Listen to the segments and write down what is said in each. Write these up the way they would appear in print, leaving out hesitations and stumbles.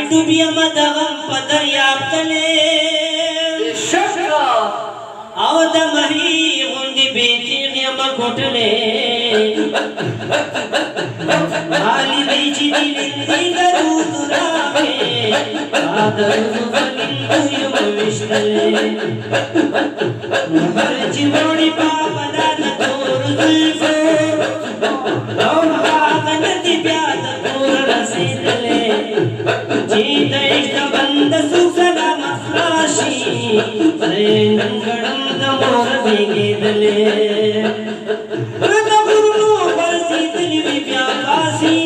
dubia मदगम पदरियाब तले आओ दमही गुंडी बेटी गियमा घोटले हाली बेची दिलिंदी दरूदुरावे आदरू फलिंदु यमविश्तले हर चिमोड़ी पापदा नतोर जुल्फो और हागनती प्याद तोर रसीदले जीत इष्ट बंद सुसला मफराशी नंगड़म दमोर बेगेदले रतगुरु बरसीदली भी प्यासी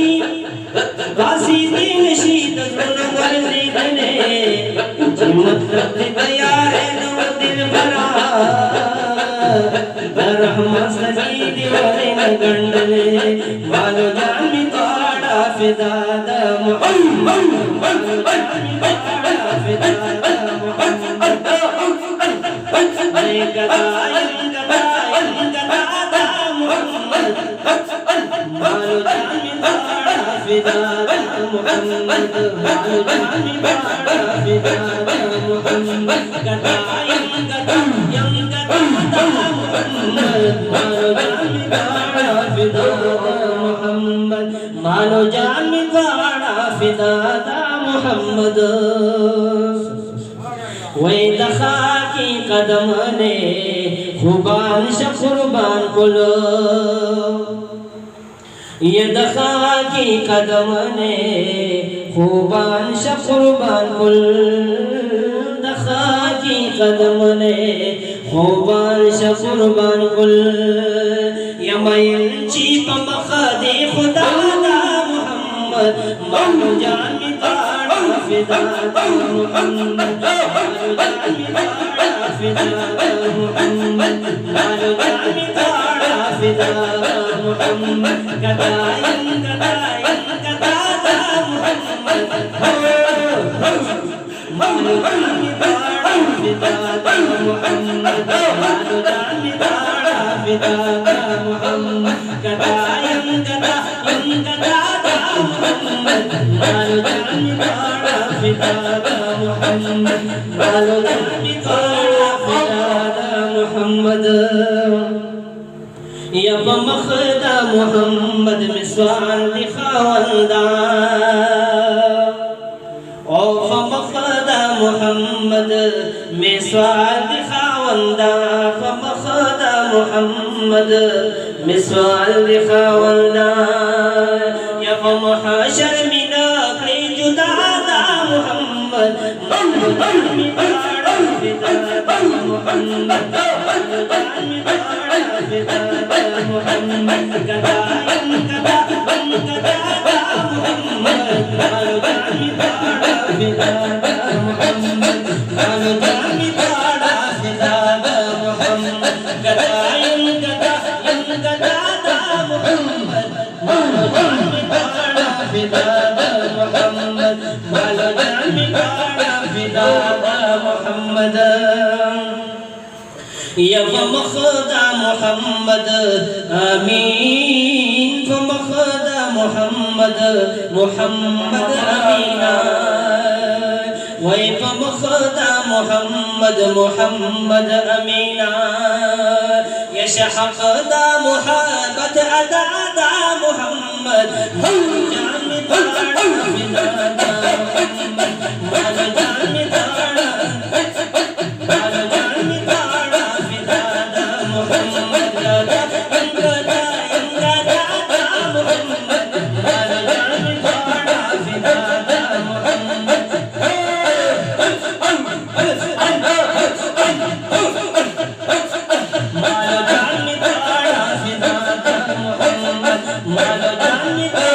कासी दिन शीत नगर सीदले मतलब दया है नो दिल भरा रहमा सजी दीवाने गंडले मालो जामी ताड़ा फिदादा मोहम्मद मानो जामी बाड़ा फिदादा मोहम्मद वही दखा की कदम ने खुबान शकुरबान कुलो ये दखा की कदम ने खुबान शकुरबान कुल दखा की कदम ने खुबान शकुरबान कुल यमैन चीप मखदे खुदा मोहम्मद मानो जामी ताड़ा फिदादा मोहम्मद मानो जामी ताड़ा फिदादा मोहम्मद मानो जामी ताड़ा फिदादा मोहम्मद गदायन गदायन गदादा मोहम्मद मानो जामी ताड़ा फिदादा मोहम्मद मानो जामी ताड़ा फिदादा मोहम्मद गदायन गदायन गदादा मोहम्मद मानो जामी ताड़ा फिदादा मोहम्मद मानो जामी ताड़ा फिदादा मोहम्मद या मखदा मोहम्मद मिसवान दिखावंदा ओ मखदा मोहम्मद मिसवान दिखावंदा मखदा मोहम्मद मिसवान दिखावंदा या महशर मिना के जुदादा मोहम्मद मानो जामी ताड़ा फिदादा मोहम्मद मानो जामी ताड़ा फिदादा मोहम्मद गदायन गदायन गदादा मोहम्मद मानो जामी ताड़ा फिदादा मोहम्मद मानो जामी ताड़ा फिदादा मोहम्मद गदायन गदायन गदादा मोहम्मद मानो जामी ताड़ा फिदादा मोहम्मद मानो जामी ताड़ा फिदादा मोहम्मद या मखदा मोहम्मद आमीन मखदा मोहम्मद मोहम्मद अमीना वही मखदा मोहम्मद मोहम्मद अमीना या शहदा मोहब्बत अदादा मोहम्मद जामी ताड़ा फिदादा मोहम्मद मानो जामी ताड़ा मानो जामी ताड़ा फिदादा मोहम्मद गदायन गदायन गदादा मोहम्मद मानो जामी ताड़ा फिदादा मोहम्मद मानो जामी ताड़ा জানতে